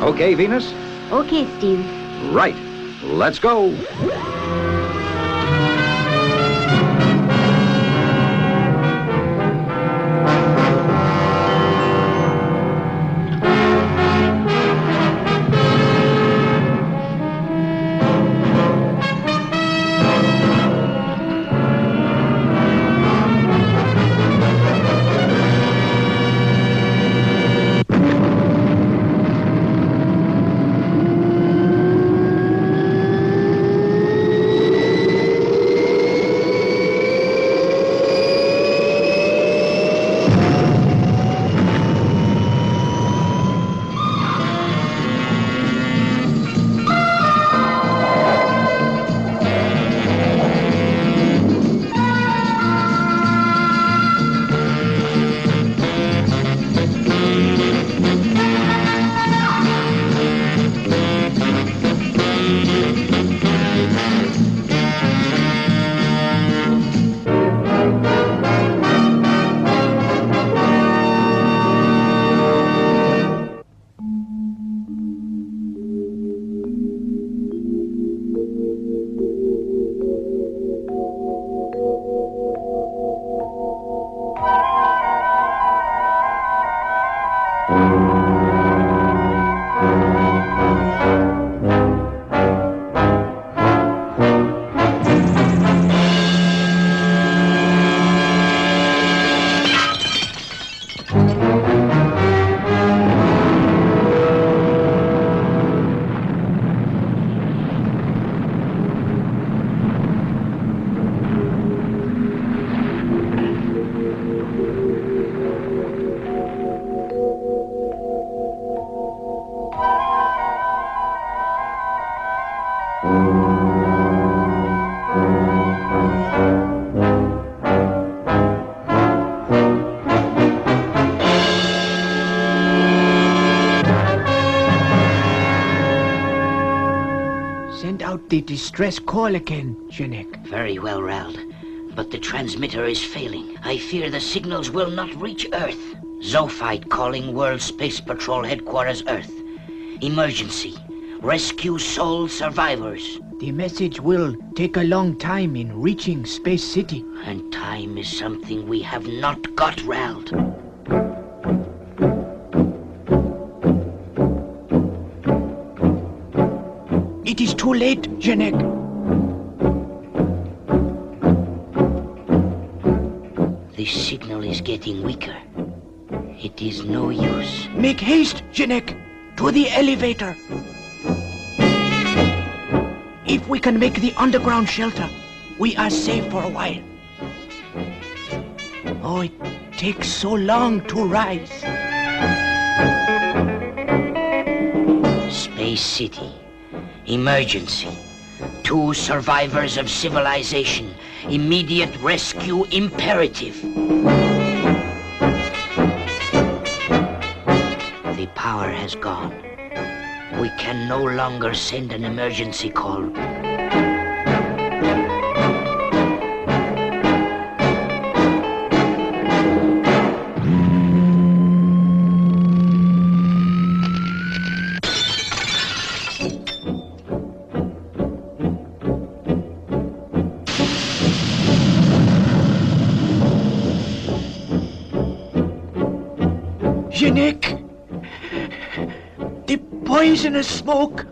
Okay, Venus? Okay, Steve. Right. Let's go. Send out the distress call again, Janek. Very well, Rald. But the transmitter is failing. I fear the signals will not reach Earth. Zophite calling World Space Patrol Headquarters Earth. Emergency. Rescue soul survivors. The message will take a long time in reaching Space City. And time is something we have not got, Rald. It is too late, Janek. The signal is getting weaker. It is no use. Make haste, Janek, to the elevator. If we can make the underground shelter, we are safe for a while. Oh, it takes so long to rise. Space City. Emergency. 2 survivors of civilization. Immediate rescue imperative. The power has gone. We can no longer send an emergency call. Janek! The poisonous smoke!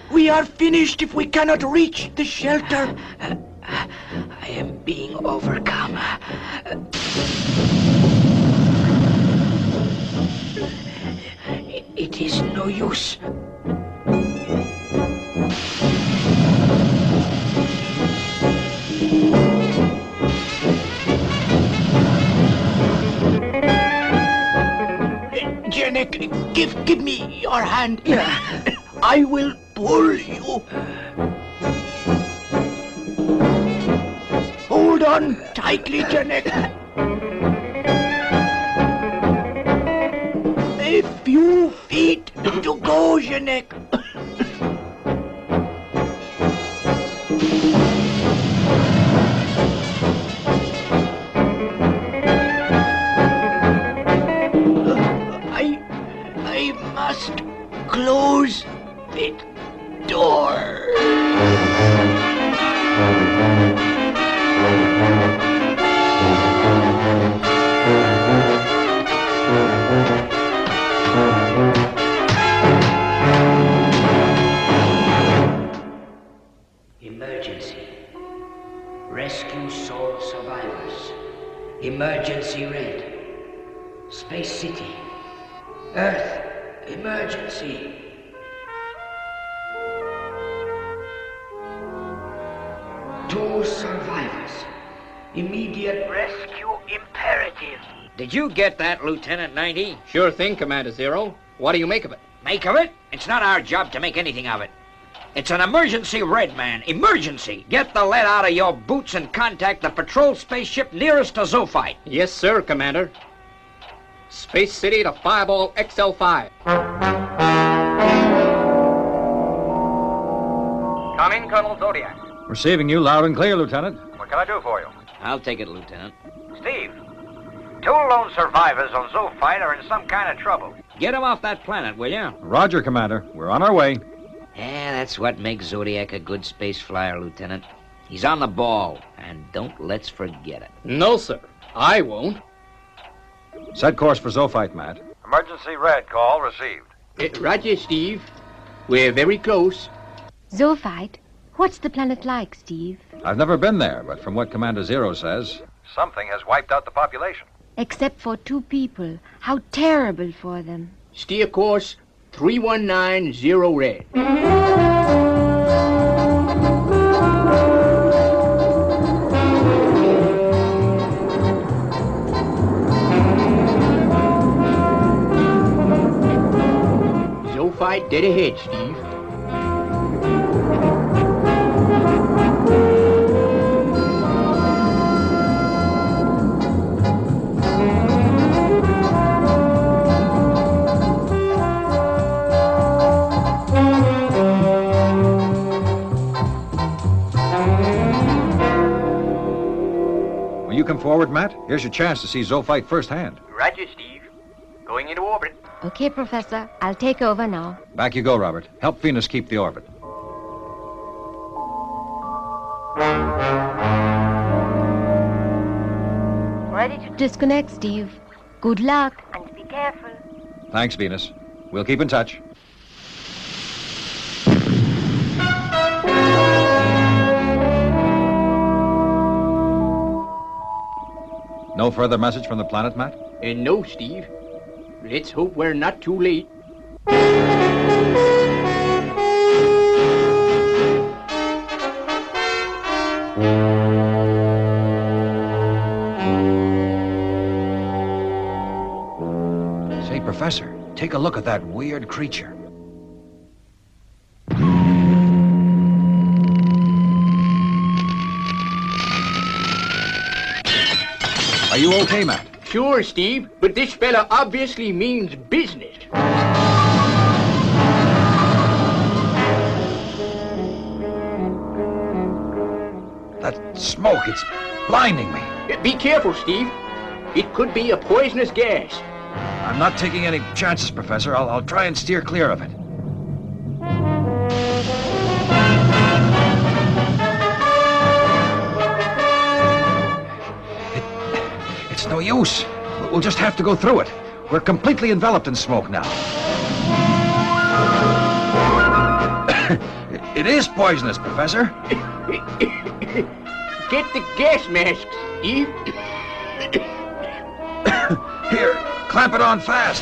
We are finished if we cannot reach the shelter. I am being overcome. It is no use. Janek, give me your hand. I will pull you. Hold on tightly, Janek. A few feet to go, Janek. I must close Emergency. Rescue soul survivors. Emergency red. Space City. Earth. Emergency. Two survivors. Immediate rescue imperative. Did you get that, Lieutenant 90? Sure thing, Commander Zero. What do you make of it? Make of it? It's not our job to make anything of it. It's an emergency, Red Man. Emergency. Get the lead out of your boots and contact the patrol spaceship nearest to Zophite. Yes, sir, Commander. Space City to Fireball XL5. Come in, Colonel Zodiac. Receiving you loud and clear, Lieutenant. What can I do for you? I'll take it, Lieutenant. Steve, two lone survivors on Zophite are in some kind of trouble. Get him off that planet, will you? Roger, Commander. We're on our way. Yeah, that's what makes Zodiac a good space flyer, Lieutenant. He's on the ball, and don't let's forget it. No, sir. I won't. Set course for Zophite, Matt. Emergency red call received. Roger, Steve. We're very close. Zophite? What's the planet like, Steve? I've never been there, but from what Commander Zero says... Something has wiped out the population. Except for 2 people. How terrible for them. Steer course 3190 red. Zophite dead ahead, Steve. Will you come forward, Matt? Here's your chance to see Zophite firsthand. Roger, Steve. Going into orbit. Okay, Professor. I'll take over now. Back you go, Robert. Help Venus keep the orbit. Ready to disconnect, Steve. Good luck. And be careful. Thanks, Venus. We'll keep in touch. No further message from the planet, Matt? And no, Steve. Let's hope we're not too late. Say, Professor, take a look at that weird creature. Are you okay, Matt? Sure, Steve, but this fella obviously means business. That smoke, it's blinding me. Be careful, Steve. It could be a poisonous gas. I'm not taking any chances, Professor. I'll try and steer clear of it. It's no use. We'll just have to go through it. We're completely enveloped in smoke now. It is poisonous, Professor. Get the gas masks, Steve. Here, clamp it on fast.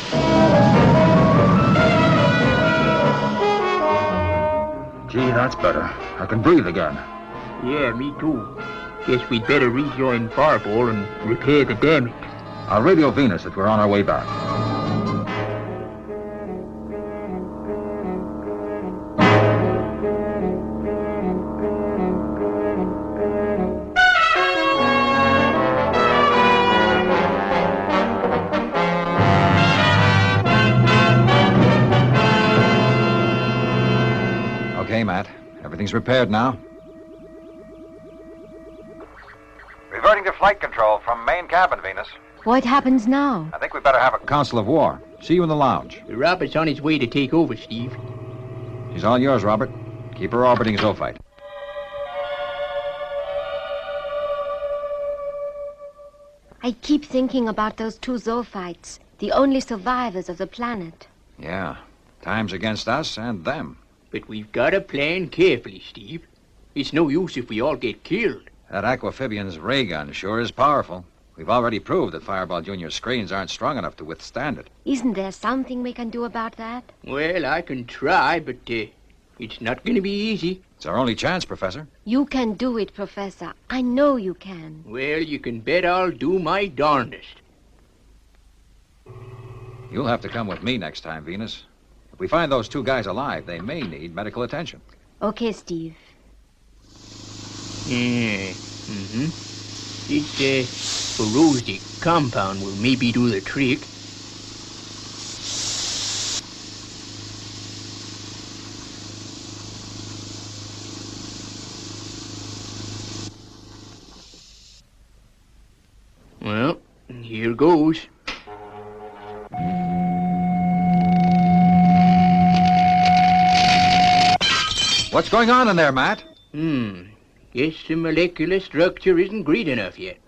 Gee, that's better. I can breathe again. Yeah, me too. Guess we'd better rejoin Fireball and repair the damage. I'll radio Venus that we're on our way back. Okay, Matt. Everything's repaired now. Reverting to flight control from main cabin, Venus. What happens now? I think we better have a... Council of War. See you in the lounge. Robert's on his way to take over, Steve. She's all yours, Robert. Keep her orbiting Zophite. I keep thinking about those 2 Zophites, the only survivors of the planet. Yeah. Time's against us and them. But we've got to plan carefully, Steve. It's no use if we all get killed. That Aquamphibian's ray gun sure is powerful. We've already proved that Fireball Jr.'s screens aren't strong enough to withstand it. Isn't there something we can do about that? Well, I can try, but it's not going to be easy. It's our only chance, Professor. You can do it, Professor. I know you can. Well, you can bet I'll do my darndest. You'll have to come with me next time, Venus. If we find those two guys alive, they may need medical attention. Okay, Steve. Yeah, It's corrosive compound will maybe do the trick. Well, here goes. What's going on in there, Matt? Guess the molecular structure isn't great enough yet.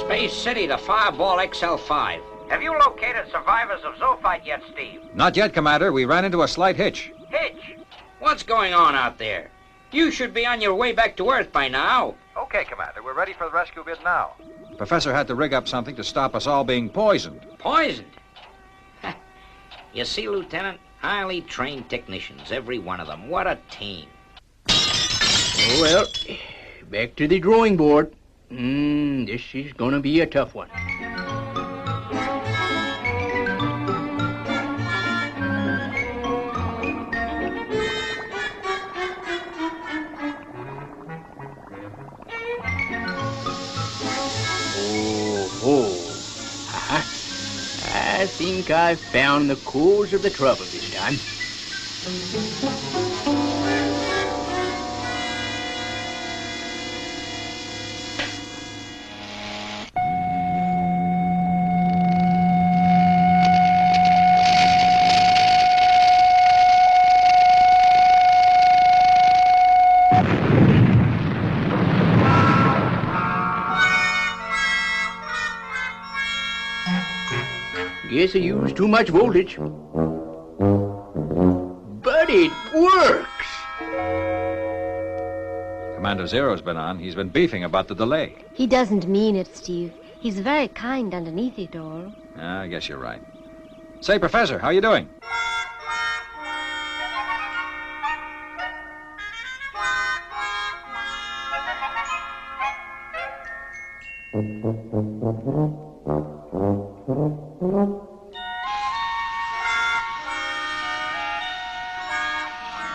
Space City to Fireball XL5. Have you located survivors of Zoophyte yet, Steve? Not yet, Commander. We ran into a slight hitch. Hitch? What's going on out there? You should be on your way back to Earth by now. Okay, Commander. We're ready for the rescue bid now. The Professor had to rig up something to stop us all being poisoned. Poisoned? You see, Lieutenant? Highly trained technicians, every one of them. What a team. Oh, well, back to the drawing board. This is gonna be a tough one. I think I've found the cause of the trouble this time. Guess I used too much voltage. But it works! Commander Zero's been on. He's been beefing about the delay. He doesn't mean it, Steve. He's very kind underneath it all. I guess you're right. Say, Professor, how you doing?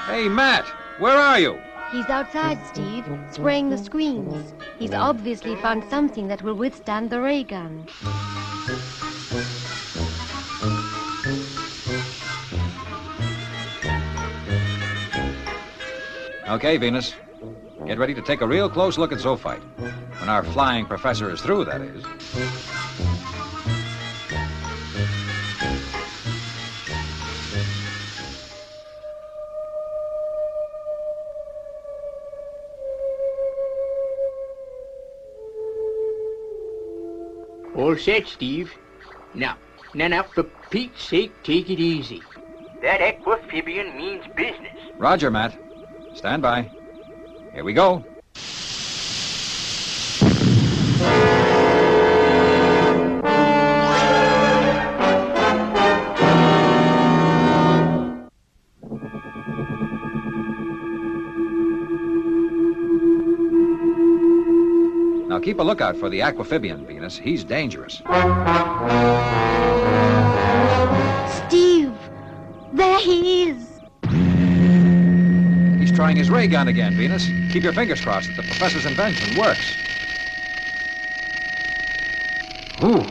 Hey, Matt, where are you? He's outside, Steve, spraying the screens. He's obviously found something that will withstand the ray gun. Okay, Venus. Get ready to take a real close look at Zoophyte. When our flying professor is through, that is. All set, Steve. Now, for Pete's sake, take it easy. That Aquamphibian means business. Roger, Matt. Stand by. Here we go. Now keep a lookout for the Aquamphibian, Venus. He's dangerous. Steve! There he is! He's trying his ray gun again, Venus. Keep your fingers crossed that the professor's invention works. Ooh,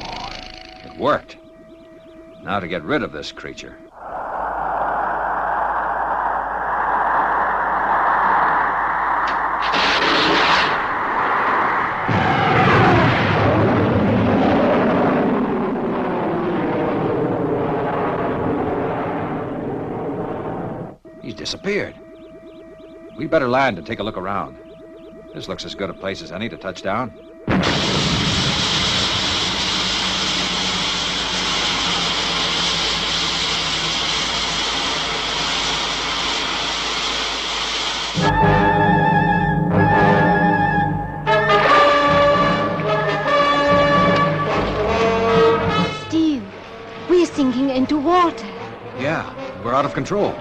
it worked. Now to get rid of this creature. He's disappeared. We'd better land and take a look around. This looks as good a place as any to touch down. out of control.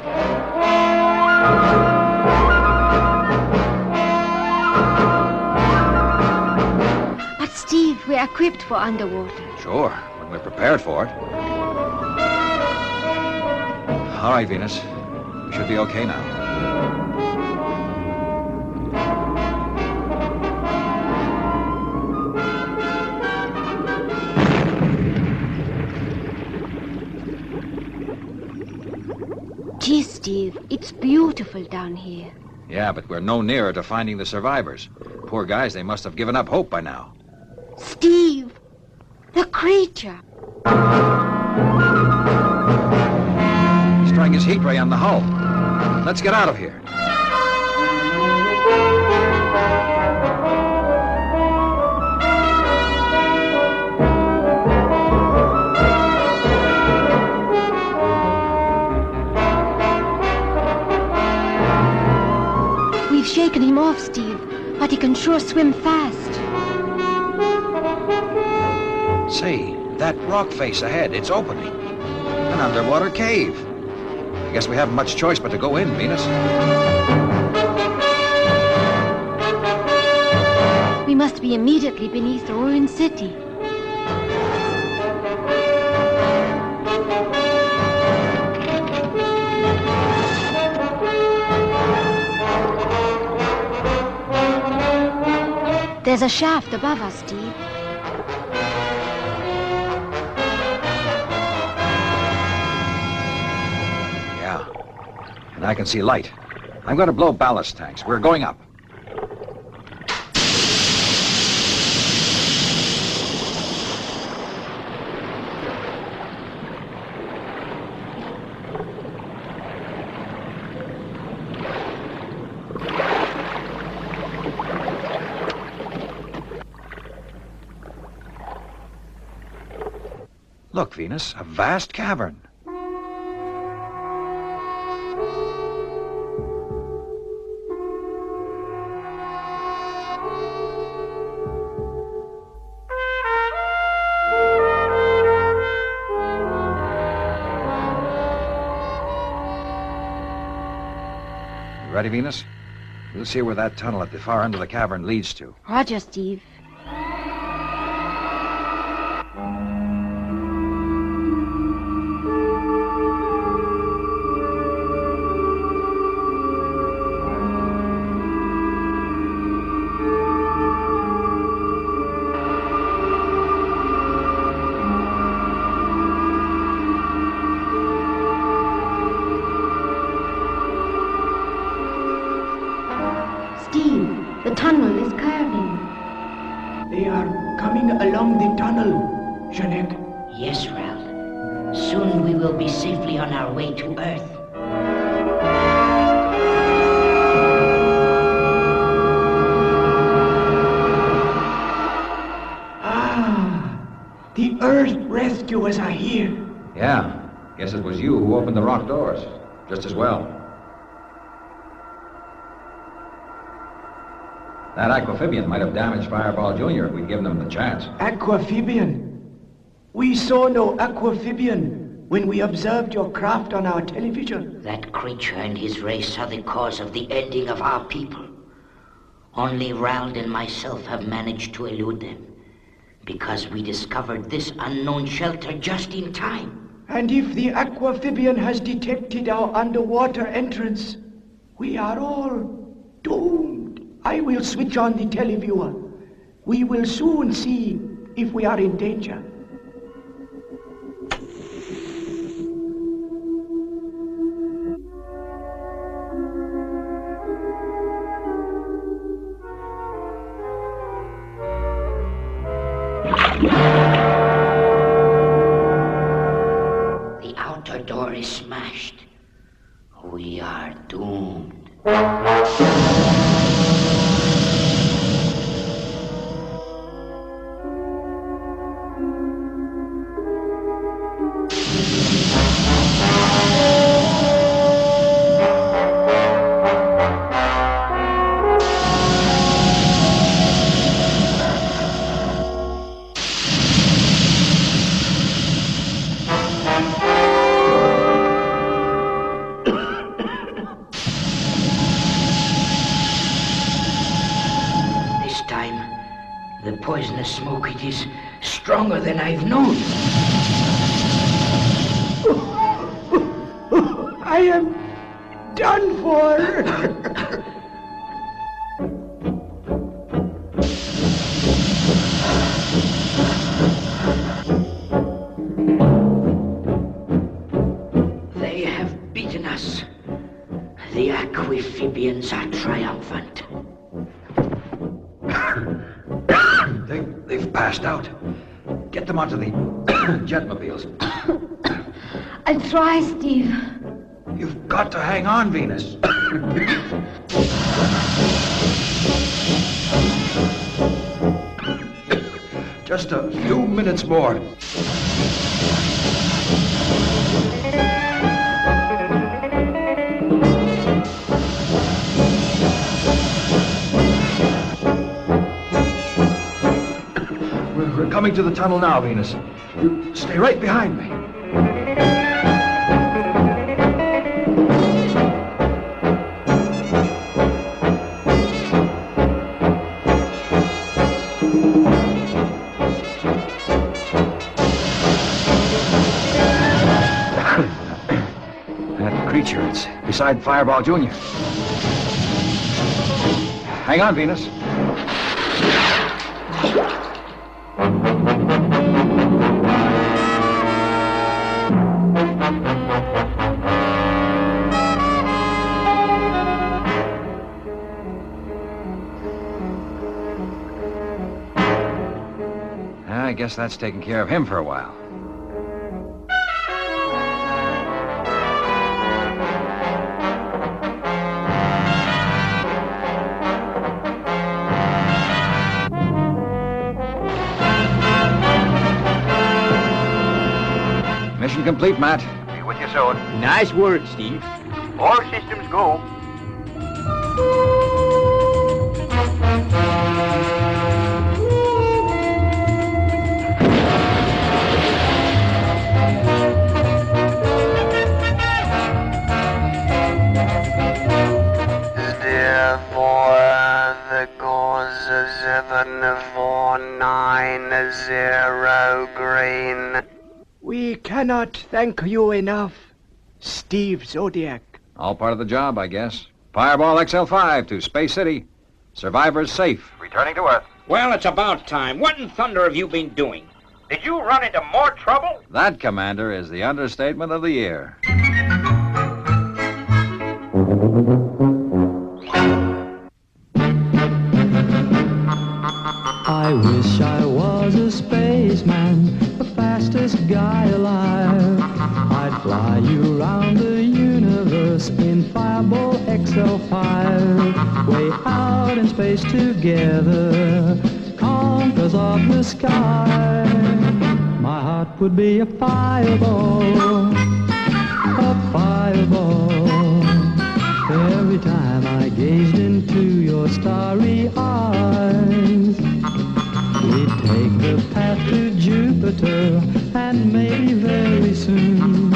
But Steve, we're equipped for underwater. Sure, when we're prepared for it. All right, Venus. We should be okay now. Gee, Steve, it's beautiful down here. Yeah, but we're no nearer to finding the survivors. Poor guys, they must have given up hope by now. Steve, the creature. He's trying his heat ray on the hull. Let's get out of here. We've shaken him off, Steve, but he can sure swim fast. See, that rock face ahead, it's opening. An underwater cave. I guess we haven't much choice but to go in, Venus. We must be immediately beneath the ruined city. There's a shaft above us, Steve. Yeah. And I can see light. I'm going to blow ballast tanks. We're going up. Look, Venus, a vast cavern. You ready, Venus? We'll see where that tunnel at the far end of the cavern leads to. Roger, Steve. Steve, the tunnel is curving. They are coming along the tunnel, Jeanette. Yes, Ralph. Soon we will be safely on our way to Earth. Ah, the Earth rescuers are here. Yeah. Guess it was you who opened the rock doors. Just as well. That aquamphibian might have damaged Fireball Jr. if we'd given him the chance. Aquamphibian? We saw no aquamphibian when we observed your craft on our television. That creature and his race are the cause of the ending of our people. Only Rald and myself have managed to elude them, because we discovered this unknown shelter just in time. And if the aquamphibian has detected our underwater entrance, we are all doomed. I will switch on the televiewer. We will soon see if we are in danger. The outer door is smashed. We are doomed. poisonous smoke. It is stronger than I've known. I am done for. They have beaten us. The Aquifibians are triumphant. They've passed out. Get them onto the jetmobiles. I'll try, Steve. You've got to hang on, Venus. Just a few minutes more. We're coming to the tunnel now, Venus. You stay right behind me. That creature, it's beside Fireball Jr. Hang on, Venus. I guess that's taking care of him for a while. Mission complete, Matt. Be with you soon. Nice work, Steve. All systems go. We cannot thank you enough, Steve Zodiac. All part of the job, I guess. Fireball XL5 to Space City. Survivors safe. Returning to Earth. Well, it's about time. What in thunder have you been doing? Did you run into more trouble? That, Commander, is the understatement of the year. I wish I was a spaceman, the fastest guy alive. I'd fly you around the universe in Fireball XL5. Way out in space together, conquerors of the sky. My heart would be a fireball, a fireball. Every time I gazed into your starry eyes, we'd take the path to Jupiter, and maybe very soon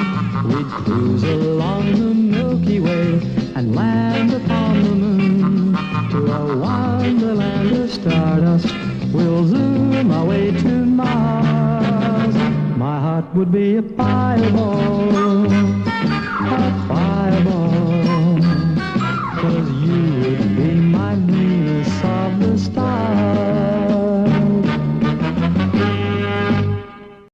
we'd cruise along the Milky Way and land upon the moon. To a wonderland of stardust, we'll zoom our way to Mars. My heart would be a fireball, a